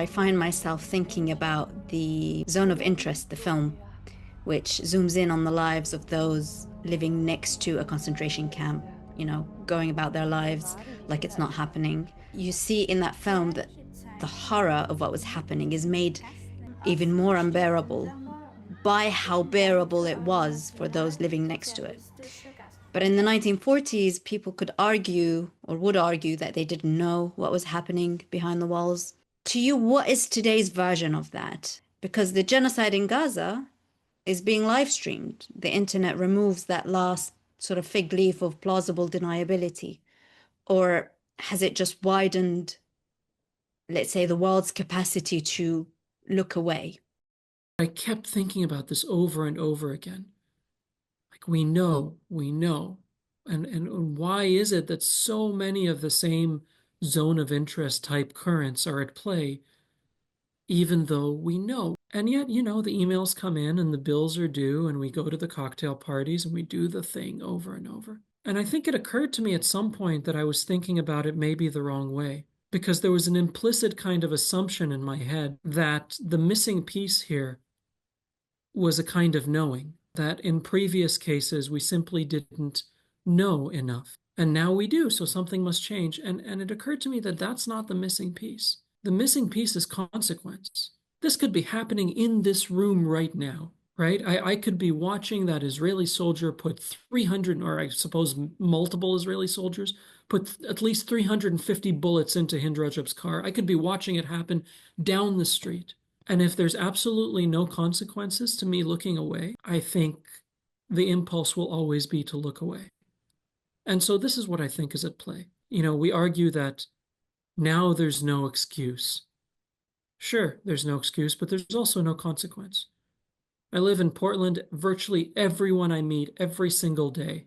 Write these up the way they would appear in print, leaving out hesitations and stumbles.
I find myself thinking about the Zone of Interest, the film, which zooms in on the lives of those living next to a concentration camp, going about their lives like it's not happening. You see in that film that the horror of what was happening is made even more unbearable by how bearable it was for those living next to it. But in the 1940s, people could argue or would argue that they didn't know what was happening behind the walls. To you, what is today's version of that? Because the genocide in Gaza is being live streamed. The internet removes that last sort of fig leaf of plausible deniability. Or has it just widened, let's say, the world's capacity to look away? I kept thinking about this over and over again. Like, we know. And why is it that so many of the same zone of interest type currents are at play, even though we know? And yet, the emails come in and the bills are due, and we go to the cocktail parties and we do the thing over and over. And I think it occurred to me at some point that I was thinking about it maybe the wrong way, because there was an implicit kind of assumption in my head that the missing piece here was a kind of knowing, that in previous cases we simply didn't know enough. And now we do, so something must change. And it occurred to me that that's not the missing piece. The missing piece is consequence. This could be happening in this room right now, right? I could be watching that Israeli soldier put 300, or I suppose multiple Israeli soldiers, put at least 350 bullets into Hind Rajab's car. I could be watching it happen down the street. And if there's absolutely no consequences to me looking away, I think the impulse will always be to look away. And so this is what I think is at play. We argue that now there's no excuse. Sure, there's no excuse, but there's also no consequence. I live in Portland. Virtually everyone I meet every single day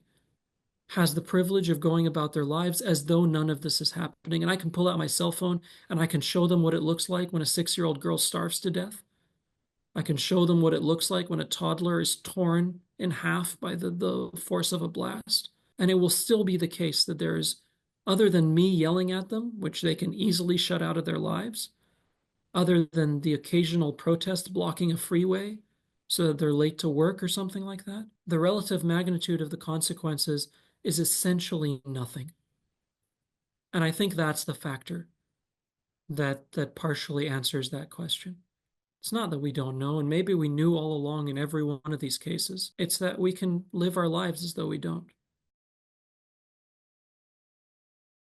has the privilege of going about their lives as though none of this is happening. And I can pull out my cell phone and I can show them what it looks like when a 6-year-old girl starves to death. I can show them what it looks like when a toddler is torn in half by the force of a blast. And it will still be the case that there is, other than me yelling at them, which they can easily shut out of their lives, other than the occasional protest blocking a freeway so that they're late to work or something like that, the relative magnitude of the consequences is essentially nothing. And I think that's the factor that partially answers that question. It's not that we don't know, and maybe we knew all along in every one of these cases. It's that we can live our lives as though we don't.